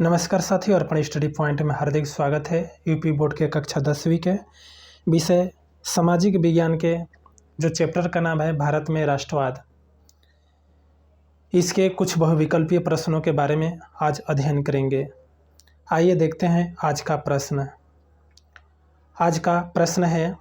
नमस्कार साथियों, अर्पण study point में हार्दिक स्वागत है। यूपी बोर्ड के कक्षा 10वीं के विषय सामाजिक विज्ञान के जो चैप्टर का नाम है भारत में राष्ट्रवाद, इसके कुछ बहुविकल्पीय प्रश्नों के बारे में आज अध्ययन करेंगे। आइए देखते हैं आज का प्रश्न। आज का प्रश्न है,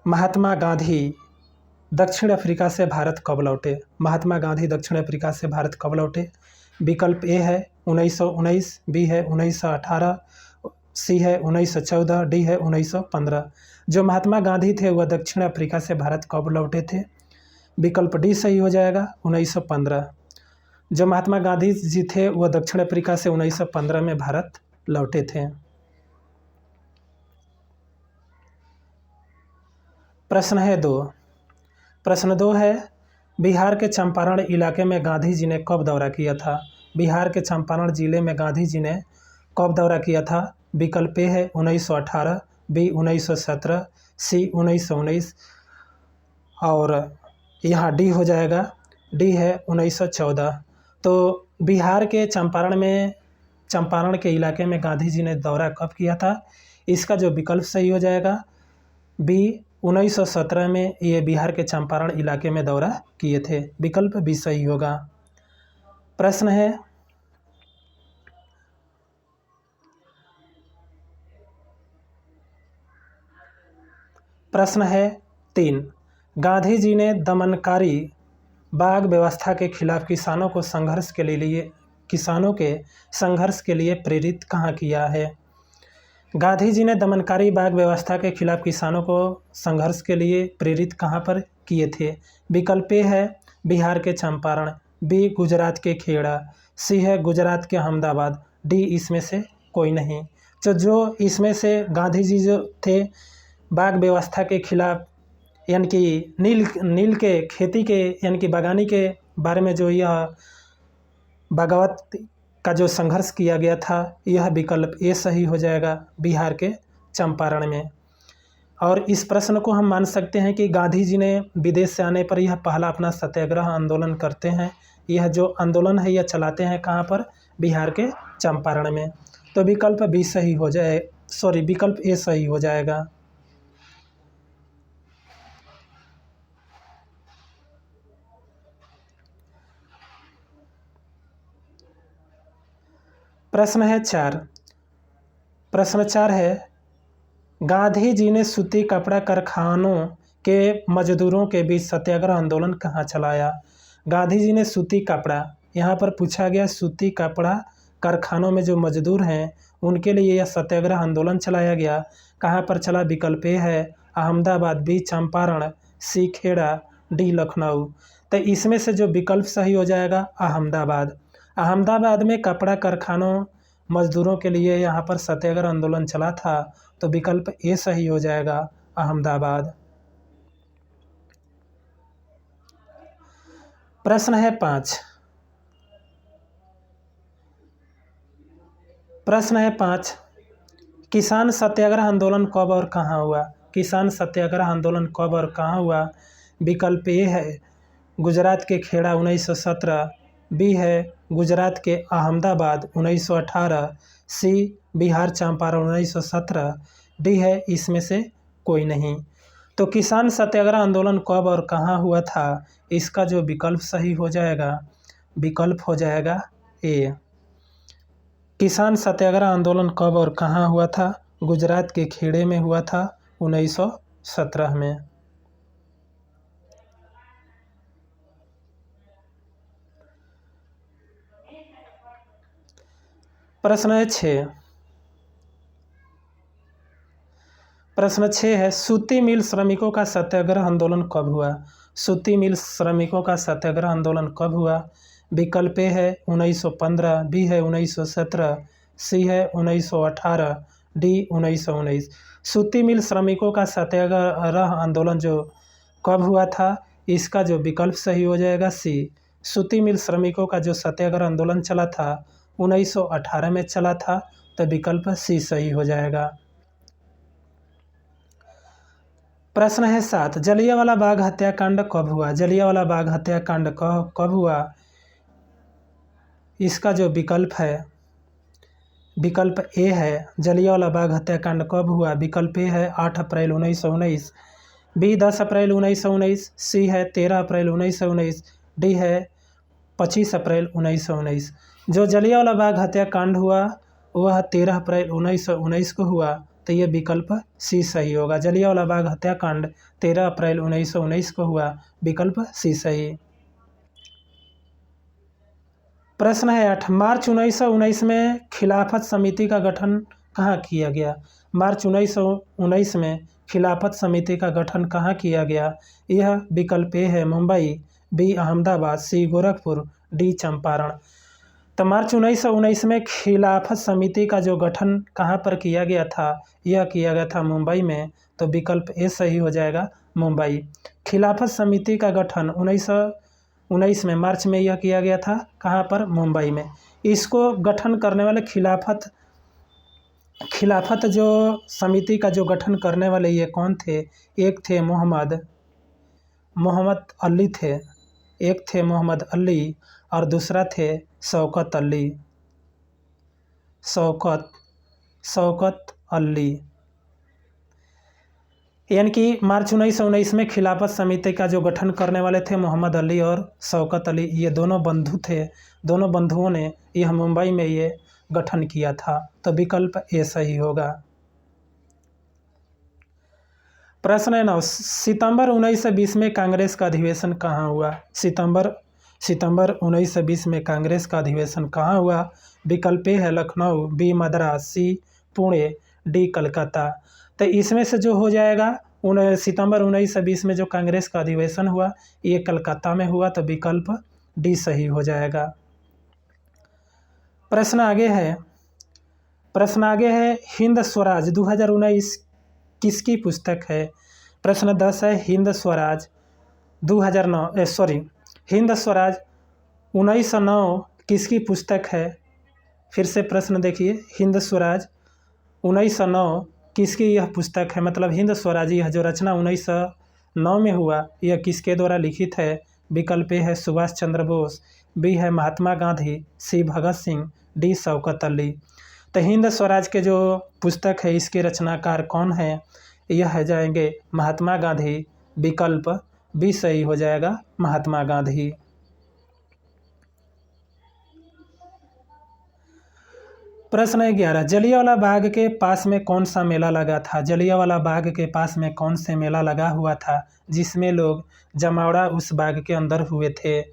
महात्मा गांधी दक्षिण अफ्रीका से भारत कब लौटे? महात्मा गांधी दक्षिण अफ्रीका से भारत कब लौटे? विकल्प ए है 1919, बी है 1918, सी है 1914, डी है 1915। जो महात्मा गांधी थे वह दक्षिण अफ्रीका से भारत कब लौटे थे? विकल्प डी सही हो जाएगा, 1915। जो महात्मा गांधी जी थे वह दक्षिण अफ्रीका से 1915 में भारत लौटे थे। प्रश्न है 2। प्रश्न 2 है, बिहार के चंपारण इलाके में गांधी जी ने कब दौरा किया था? बिहार के चंपारण जिले में गांधी जी ने कब दौरा किया था? विकल्प ए है 1918, बी 1917, सी 1919 और यहाँ डी हो जाएगा, डी है 1914। तो बिहार के चंपारण के इलाके में गांधी जी ने दौरा कब किया था? इसका जो विकल्प सही हो जाएगा, बी 1917 में ये बिहार के चंपारण इलाके में दौरा किए थे। विकल्प भी सही होगा। प्रश्न है 3। गांधी जी ने दमनकारी बाग व्यवस्था के खिलाफ किसानों के संघर्ष के लिए प्रेरित कहाँ किया है? गांधी जी ने दमनकारी बाग व्यवस्था के खिलाफ किसानों को संघर्ष के लिए प्रेरित कहाँ पर किए थे? विकल्प ए है बिहार के चंपारण, बी गुजरात के खेड़ा, सी है गुजरात के अहमदाबाद, डी इसमें से कोई नहीं। तो जो इसमें से गांधी जी जो थे बाग व्यवस्था के खिलाफ, यानी कि नील के खेती के यानी कि बागानी के बारे में जो यह बगावत का जो संघर्ष किया गया था, यह विकल्प ए सही हो जाएगा, बिहार के चंपारण में। और इस प्रश्न को हम मान सकते हैं कि गांधी जी ने विदेश से आने पर यह पहला अपना सत्याग्रह आंदोलन करते हैं। यह जो आंदोलन है यह चलाते हैं कहाँ पर? बिहार के चंपारण में। तो विकल्प बी सही हो जाए, विकल्प ए सही हो जाएगा। प्रश्न है 4। प्रश्न 4 है, गांधी जी ने सूती कपड़ा कारखानों के मजदूरों के बीच सत्याग्रह आंदोलन कहाँ चलाया? गांधी जी ने सूती कपड़ा, यहाँ पर पूछा गया सूती कपड़ा कारखानों में जो मजदूर हैं उनके लिए यह सत्याग्रह आंदोलन चलाया गया। कहाँ पर चला? विकल्प ए है अहमदाबाद, बी चंपारण, सी खेड़ा, डी लखनऊ। तो इसमें से जो विकल्प सही हो जाएगा अहमदाबाद। अहमदाबाद में कपड़ा कारखानों मजदूरों के लिए यहाँ पर सत्याग्रह आंदोलन चला था। तो विकल्प ए सही हो जाएगा, अहमदाबाद। प्रश्न है 5। प्रश्न है 5, किसान सत्याग्रह आंदोलन कब और कहाँ हुआ? किसान सत्याग्रह आंदोलन कब और कहाँ हुआ? विकल्प ए है गुजरात के खेड़ा 1917, बी है गुजरात के अहमदाबाद 1918, सी बिहार चंपारण 1917, डी है इसमें से कोई नहीं। तो किसान सत्याग्रह आंदोलन कब और कहाँ हुआ था? इसका जो विकल्प सही हो जाएगा, विकल्प हो जाएगा ए। किसान सत्याग्रह आंदोलन कब और कहाँ हुआ था? गुजरात के खेड़े में हुआ था 1917 में। प्रश्न है 6। प्रश्न 6 है, सूती मिल श्रमिकों का सत्याग्रह आंदोलन कब हुआ? सूती मिल श्रमिकों का सत्याग्रह आंदोलन कब हुआ? विकल्प ए है 1915, बी है 1917, सी है 1918, डी 1919। सूती मिल श्रमिकों का सत्याग्रह आंदोलन जो कब हुआ था, इसका जो विकल्प सही हो जाएगा सी। सूती मिल श्रमिकों का जो सत्याग्रह आंदोलन चला था 1918 में चला था। तो विकल्प सी सही हो जाएगा। प्रश्न है 7, जलियांवाला बाग हत्याकांड कब हुआ? जलियांवाला बाग हत्याकांड कब हुआ? इसका जो विकल्प है, विकल्प ए है जलियांवाला बाग हत्याकांड कब हुआ। विकल्प ए है 8 अप्रैल 1919, बी 10 अप्रैल 1919, सी है 13 अप्रैल 1919, डी है 25 अप्रैल 1919। जो जलियांवाला बाग हत्याकांड हुआ वह 13 अप्रैल 1919 को हुआ, तो ये विकल्प सी सही होगा। जलियांवाला बाग हत्याकांड 13 अप्रैल 1919 को हुआ, विकल्प सी सही। प्रश्न है 8, मार्च 1919 में खिलाफत समिति का गठन कहाँ किया गया। मार्च 1919 में खिलाफत समिति का गठन कहाँ किया गया। यह विकल्प ए है मुंबई, बी अहमदाबाद, सी गोरखपुर, डी चंपारण। तो मार्च 1919 में खिलाफत समिति का जो गठन कहाँ पर किया गया था, यह किया गया था मुंबई में, तो विकल्प ए सही हो जाएगा मुंबई। खिलाफत समिति का गठन 1919 में मार्च में यह किया गया था, कहाँ पर, मुंबई में। इसको गठन करने वाले खिलाफत जो समिति का जो गठन करने वाले ये कौन थे। एक थे मोहम्मद अली थे, एक थे मोहम्मद अली और दूसरा थे शौकत अली, शौकत अली। यानी कि मार्च 1919 में खिलाफत समिति का जो गठन करने वाले थे मोहम्मद अली और शौकत अली, ये दोनों बंधु थे। दोनों बंधुओं ने यह मुंबई में ये गठन किया था, तो विकल्प ए सही होगा। प्रश्न है 9, सितंबर 1920 में कांग्रेस का अधिवेशन कहाँ हुआ। सितंबर 1920 में कांग्रेस का अधिवेशन कहाँ हुआ। विकल्प ए है लखनऊ, बी मद्रास, सी पुणे, डी कलकत्ता। तो इसमें से जो हो जाएगा सितंबर 1920 में जो कांग्रेस का अधिवेशन हुआ ये कलकत्ता में हुआ, तो विकल्प डी सही हो जाएगा। प्रश्न आगे है हिंद स्वराज 2019 किसकी पुस्तक है। प्रश्न 10 है हिंद स्वराज 1909 किसकी पुस्तक है। फिर से प्रश्न देखिए, हिंद स्वराज 1909 किसकी यह पुस्तक है। मतलब हिंद स्वराज यह जो रचना 1909 में हुआ यह किसके द्वारा लिखित है। विकल्प ए है सुभाष चंद्र बोस, बी है महात्मा गांधी, सी भगत सिंह, डी शौकत अली। तो हिंद स्वराज के जो पुस्तक है इसके रचनाकार कौन है, यह है जाएंगे महात्मा गांधी। विकल्प बी सही हो जाएगा महात्मा गांधी। प्रश्न 11, जलियांवाला बाग के पास में कौन सा मेला लगा था। जलियांवाला बाग के पास में कौन से मेला लगा हुआ था जिसमें लोग जमावड़ा उस बाग के अंदर हुए थे।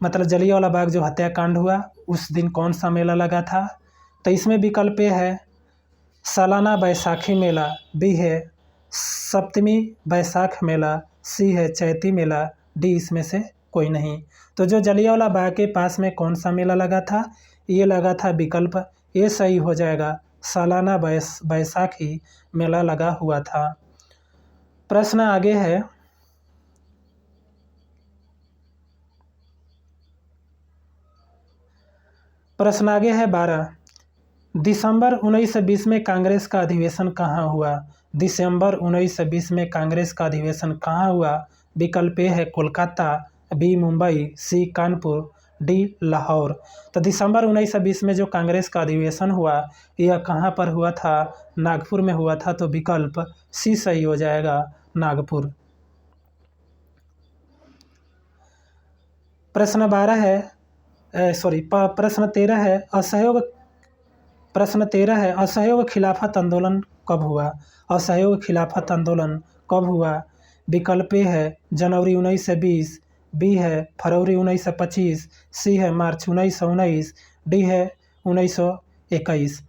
मतलब जलियांवाला बाग जो हत्याकांड हुआ उस दिन कौन सा मेला लगा था। तो इसमें विकल्प ए है सालाना बैसाखी मेला, बी है सप्तमी बैसाख मेला, सी है चैती मेला, डी इसमें से कोई नहीं। तो जो जलियांवाला बाग के पास में कौन सा मेला लगा था, ये लगा था विकल्प ए सही हो जाएगा सालाना बैसाखी मेला लगा हुआ था। प्रश्न आगे है प्रश्न आगे है 12, दिसंबर 1920 में कांग्रेस का अधिवेशन कहाँ हुआ। दिसंबर 1920 में कांग्रेस का अधिवेशन कहाँ हुआ। विकल्प ए है कोलकाता, बी मुंबई, सी कानपुर, डी लाहौर। तो दिसंबर 1920 में जो कांग्रेस का अधिवेशन हुआ यह कहाँ पर हुआ था, नागपुर में हुआ था, तो विकल्प सी सही हो जाएगा नागपुर। प्रश्न 13 है असहयोग खिलाफत आंदोलन कब हुआ। असहयोग खिलाफत आंदोलन कब हुआ। विकल्प ए है जनवरी 1920, बी है फरवरी 1925, सी है मार्च 1919, डी है 1921।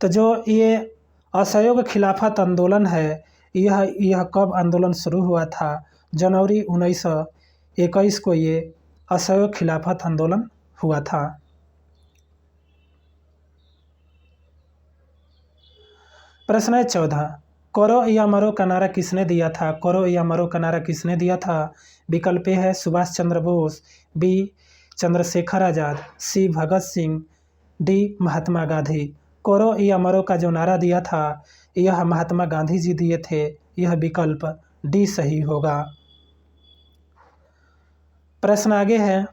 तो जो ये असहयोग खिलाफत आंदोलन है यह कब आंदोलन शुरू हुआ था। जनवरी 1921 को ये असहयोग खिलाफत आंदोलन हुआ था। प्रश्न है 14, करो या मरो का नारा किसने दिया था। करो या मरो का नारा किसने दिया था। विकल्प ए है सुभाष चंद्र बोस, बी चंद्रशेखर आज़ाद, सी भगत सिंह, डी महात्मा गांधी। करो या मरो का जो नारा दिया था यह महात्मा गांधी जी दिए थे, यह विकल्प डी सही होगा। प्रश्न आगे है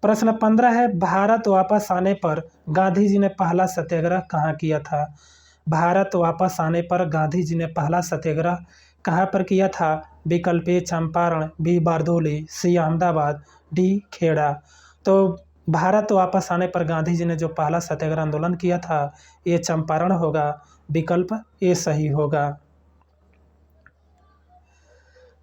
प्रश्न 15 है, भारत वापस आने पर गांधी जी ने पहला सत्याग्रह कहाँ किया था? भारत वापस आने पर गांधी जी ने पहला सत्याग्रह कहाँ पर किया था? विकल्प ए चंपारण, बी बारदोली, सी अहमदाबाद, डी खेड़ा। तो भारत वापस आने पर गांधी जी ने जो पहला सत्याग्रह आंदोलन किया था ये चंपारण होगा। विकल्प ए सही होगा।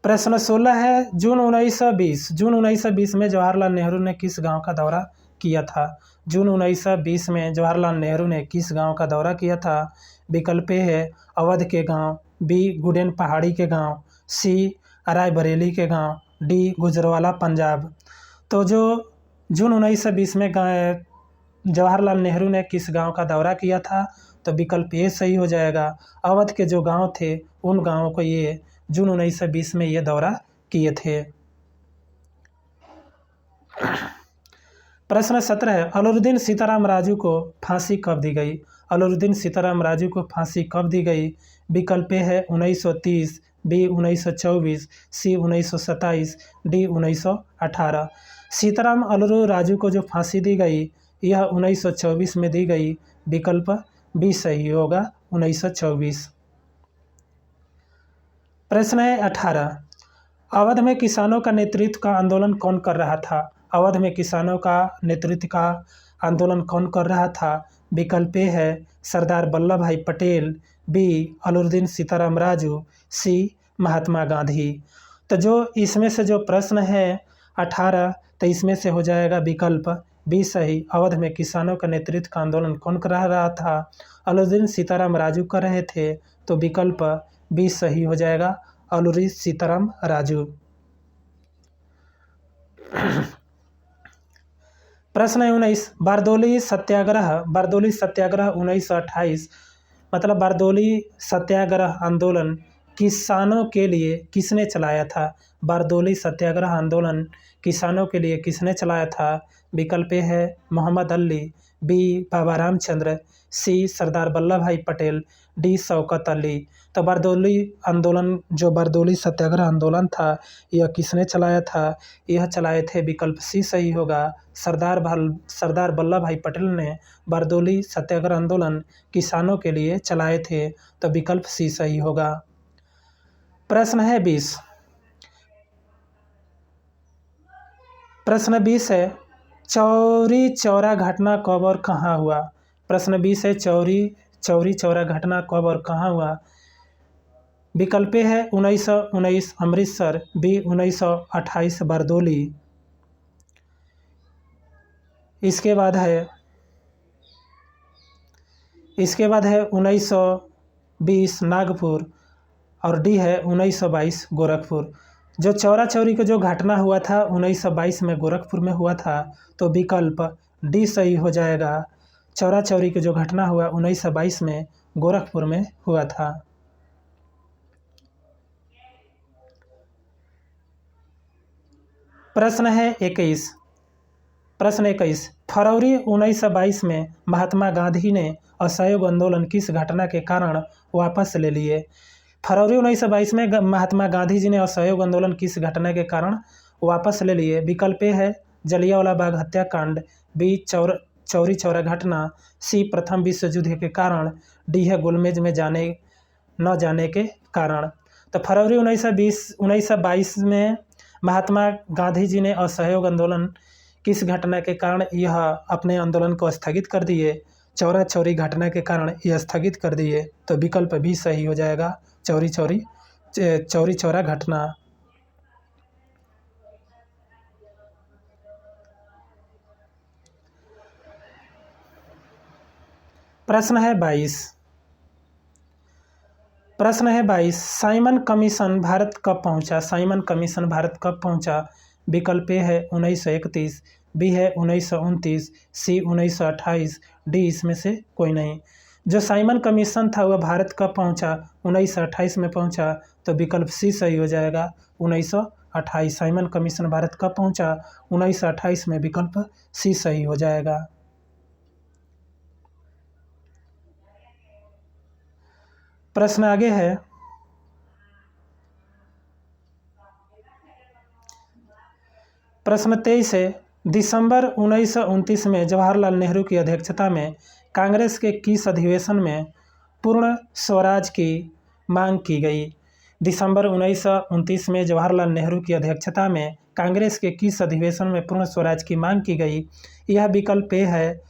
प्रश्न 16 है, जून 1920 में जवाहरलाल नेहरू ने किस गांव का दौरा किया था? जून 1920 में जवाहरलाल नेहरू ने किस गांव का दौरा किया था? विकल्प ए है अवध के गांव, बी गुडेन पहाड़ी के गांव, सी रायबरेली के गांव, डी गुजरावाला पंजाब। तो जो जून 1920 में जवाहरलाल नेहरू ने किस गांव का दौरा किया था? तो विकल्प ए सही हो जाएगा। अवध के जो गांव थे उन गांवों को ये जून 1920 में ये दौरा किए थे। प्रश्न 17 है, अलाउद्दीन सीताराम राजू को फांसी कब दी गई? अलाउद्दीन सीताराम राजू को फांसी कब दी गई? विकल्प ए है 1930, बी 1924, सी 1927, डी 1918। सीताराम अलाउद्दीन राजू को जो फांसी दी गई यह 1924 में दी गई। विकल्प बी सही होगा, 1924। प्रश्न है 18, अवध में किसानों का नेतृत्व का आंदोलन कौन कर रहा था? अवध में किसानों का नेतृत्व का आंदोलन कौन कर रहा था? विकल्प ए है सरदार वल्लभ भाई पटेल, बी अलाउद्दीन सीताराम राजू, सी महात्मा गांधी। तो जो इसमें से जो प्रश्न है 18, तो इसमें से हो जाएगा विकल्प बी सही। अवध में किसानों का नेतृत्व का आंदोलन कौन करा रहा था? अलाउद्दीन सीताराम राजू कर रहे थे। तो विकल्प बी सही हो जाएगा, अलाउद्दीन सीताराम राजू। प्रश्न 19, बारदोली सत्याग्रह 1928 मतलब बारदोली सत्याग्रह आंदोलन किसानों के लिए किसने चलाया था? बारदोली सत्याग्रह आंदोलन किसानों के लिए किसने चलाया था? विकल्प ए है मोहम्मद अली, बी बाबा रामचंद्र, सी सरदार वल्लभ भाई पटेल, डी शौकत अली। तो बारदोली आंदोलन जो बारदोली सत्याग्रह आंदोलन था यह किसने चलाया था? यह चलाए थे, विकल्प सी सही होगा, सरदार वल्लभ भाई पटेल ने बारदोली सत्याग्रह आंदोलन किसानों के लिए चलाए थे। तो विकल्प सी सही होगा। प्रश्न है 20, प्रश्न 20 है, चौरी चौरा घटना कब और कहाँ हुआ? प्रश्न 20 है, चौरी चौरा घटना कब और कहाँ हुआ? विकल्प है 1919 अमृतसर, बी 1928 बारदोली। इसके बाद है 1920 नागपुर और डी है 1922 गोरखपुर। जो चौरा चौरी का जो घटना हुआ था 1922 में गोरखपुर में हुआ था। तो विकल्प डी सही हो जाएगा। चौरा चौरी की जो घटना हुआ 1922 में गोरखपुर में हुआ था। प्रश्न है 21, फरवरी 1922 में महात्मा गांधी ने असहयोग आंदोलन किस घटना के कारण वापस ले लिए? फरवरी 1922 में महात्मा गांधी जी ने असहयोग आंदोलन किस घटना के कारण वापस ले लिए? विकल्प ए है जलियांवाला बाग हत्याकांड, बी चौरी चौरा घटना, सी प्रथम विश्व युद्ध के कारण, डी है गोलमेज में न जाने के कारण। तो फरवरी 1922 में महात्मा गांधी जी ने असहयोग आंदोलन किस घटना के कारण यह अपने आंदोलन को स्थगित कर दिए? चौरा चौरी घटना के कारण यह स्थगित कर दिए। तो विकल्प भी सही हो जाएगा, चौरी चौरा घटना। प्रश्न है 22, साइमन कमीशन भारत कब पहुंचा? साइमन कमीशन भारत कब पहुंचा? विकल्प ए है 1931, बी है 1929, सी 1928, डी इसमें से कोई नहीं। जो साइमन कमीशन था वह भारत कब पहुंचा? 1928 में पहुंचा। तो विकल्प सी सही हो जाएगा, 1928। साइमन कमीशन भारत कब पहुंचा? 1928 में। विकल्प सी सही हो जाएगा। प्रश्न आगे है, प्रश्न 23 है, दिसंबर 1929 में जवाहरलाल नेहरू की अध्यक्षता में कांग्रेस के किस अधिवेशन में पूर्ण स्वराज की मांग की गई? दिसंबर 1929 में जवाहरलाल नेहरू की अध्यक्षता में कांग्रेस के किस अधिवेशन में पूर्ण स्वराज की मांग की गई? यह विकल्प ए है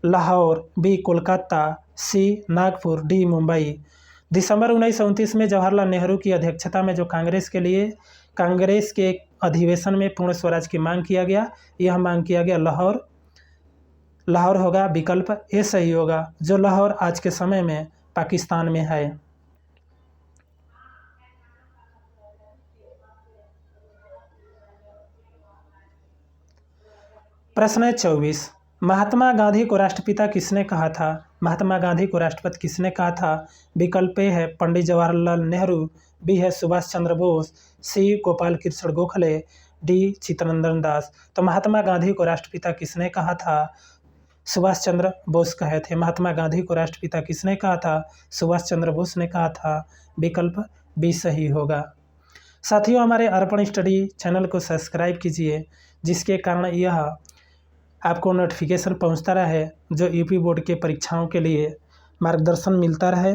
लाहौर, बी कोलकाता, सी नागपुर, डी मुंबई। दिसंबर 1929 में जवाहरलाल नेहरू की अध्यक्षता में जो कांग्रेस के अधिवेशन में पूर्ण स्वराज की मांग किया गया, यह मांग किया गया लाहौर होगा, विकल्प ए सही होगा, जो लाहौर आज के समय में पाकिस्तान में है। प्रश्न 24, महात्मा गांधी को राष्ट्रपिता किसने कहा था? महात्मा गांधी को राष्ट्रपति किसने कहा था? विकल्प ए है पंडित जवाहरलाल नेहरू, बी है सुभाष चंद्र बोस, सी गोपाल कृष्ण गोखले, डी चित्तरंजन दास। तो महात्मा गांधी को राष्ट्रपिता किसने कहा था? सुभाष चंद्र बोस कहे थे। महात्मा गांधी को राष्ट्रपिता किसने कहा था? सुभाष चंद्र बोस ने कहा था, विकल्प बी सही होगा। साथियों, हमारे अर्पण स्टडी चैनल को सब्सक्राइब कीजिए, जिसके कारण यह आपको नोटिफिकेशन पहुंचता रहे, जो यूपी बोर्ड के परीक्षाओं के लिए मार्गदर्शन मिलता रहे।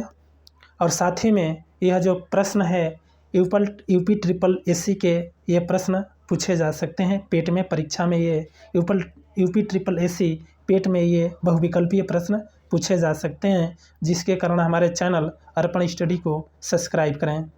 और साथ ही में यह जो प्रश्न है यूपी ट्रिपल एससी के ये प्रश्न पूछे जा सकते हैं पेट में परीक्षा में। ये यूपी ट्रिपल एससी पेट में ये बहुविकल्पीय प्रश्न पूछे जा सकते हैं, जिसके कारण हमारे चैनल अर्पण स्टडी को सब्सक्राइब करें।